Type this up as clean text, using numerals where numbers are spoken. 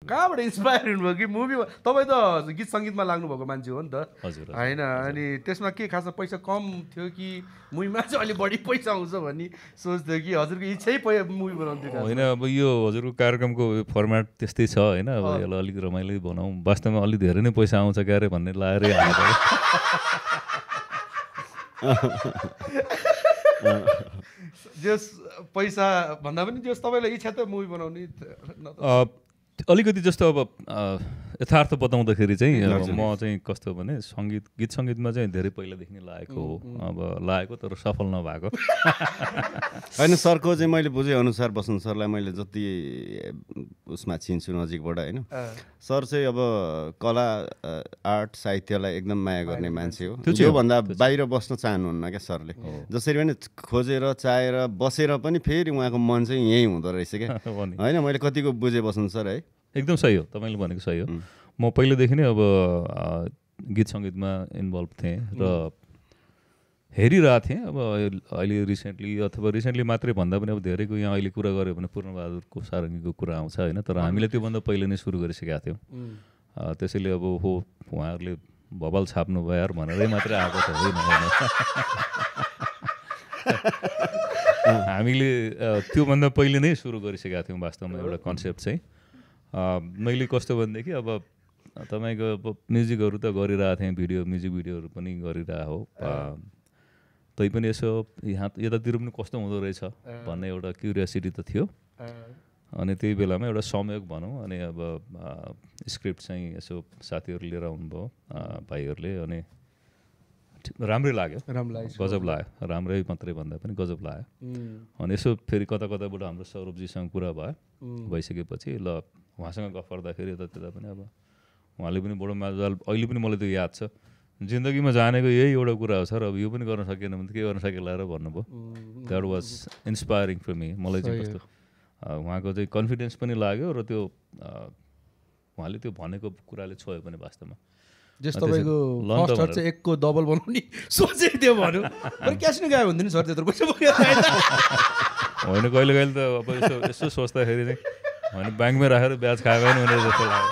कहाँबाट इन्सपायर हुनुभयो कि मुभीमा? तपाईँ त गीत सङ्गीतमा लाग्नु भएको मान्छे हो नि त होइन? अनि त्यसमा के खासमा पैसा कम थियो कि मुभीमा चाहिँ अलिक बढी पैसा आउँछ भन्ने सोच थियो कि हजुरको इच्छै मुभी बनाउनु थियो? होइन, अब यो हजुरको कार्यक्रमको फर्मेट त्यस्तै छ होइन, अब यसलाई अलिक रमाइलो बनाऊँ, वास्तवमा अलिक धेरै नै पैसा आउँछ क्यारे भन्ने लाएरै जस पैसा भन्दा पनि जस तपाईँलाई इच्छा त मुभी बनाउने अलिकति जस्तो अब यथार्थ बताउँदाखेरि चाहिँ म चाहिँ कस्तो भने गीत सङ्गीतमा चाहिँ धेरै पहिलादेखि नै लागेको हो, अब लागेको तर सफल नभएको होइन। सरको चाहिँ मैले बुझेअनुसार बसन्त सरलाई मैले जति उसमा चिन्छु नजिकबाट होइन, सर चाहिँ अब कला आर्ट साहित्यलाई एकदम माया गर्ने मान्छे हो। त्योभन्दा बाहिर बस्न चाहनुहुन्न क्या सरले, जसरी पनि खोजेर चाहेर बसेर पनि फेरि उहाँको मन चाहिँ यहीँ हुँदो रहेछ क्या होइन। मैले कतिको बुझेँ बसन्त सर है, एकदम सही हो, तपाईँले भनेको सही हो। म पहिलेदेखि नै अब गीत सङ्गीतमा इन्भल्भ थिएँ र हेरिरहेको थिएँ। अब अहिले रिसेन्टली मात्रै भन्दा पनि अब धेरैको यहाँ अहिले कुरा गऱ्यो भने पूर्णबहादुरको सारङ्गीको कुरा आउँछ होइन, तर हामीले त्योभन्दा पहिले नै सुरु गरिसकेका थियौँ। त्यसैले अब उहाँहरूले भवाल छाप्नु भयो यार भनेरै मात्रै आएको त होइन, हामीले त्योभन्दा पहिले नै सुरु गरिसकेका थियौँ वास्तवमा एउटा कन्सेप्ट चाहिँ। मैले कस्तो भनेदेखि अब तपाईँको अब म्युजिकहरू त गरिरहेको थिएँ, म्युजिक भिडियोहरू पनि गरिरहेको हो, तैपनि यसो यतातिर पनि कस्तो हुँदो रहेछ भन्ने एउटा क्युरियोसिटी त थियो। अनि त्यही बेलामा एउटा संयोग भनौँ, अनि अब स्क्रिप्ट चाहिँ यसो साथीहरू लिएर आउनुभयो भाइहरूले, अनि राम्रै लाग्यो, गजब लाग्यो, राम्रै मात्रै भन्दा पनि गजब लाग्यो। अनि यसो फेरि कताबाट हाम्रो सौरभजीसँग कुरा भइसकेपछि ल उहाँसँग गफ गर्दाखेरि यता पनि अब उहाँले पनि बडो मजाले, अहिले पनि मलाई त्यो याद छ, जिन्दगीमा जानेको यही एउटा कुरा हो सर, अब यो पनि गर्न सकेन भने के गर्न सकेला र भन्नुभयो। That was inspiring for me. मलाई चाहिँ कस्तो उहाँको चाहिँ कन्फिडेन्स पनि लाग्यो र त्यो उहाँले त्यो भनेको कुराले छोयो पनि वास्तवमा। जस्तो तपाईँको फर्स्ट चाहिँ एकको डबल बनाउने सोचेको थियो भन्नु, क्यासिनो गयो भन्दैन सर, त्यत्रो पैसा होइन, कहिले त अब यसो सोच्दाखेरि चाहिँ होइन ब्याङ्कमै राखेर ब्याज खायो भने जस्तो लाग्यो।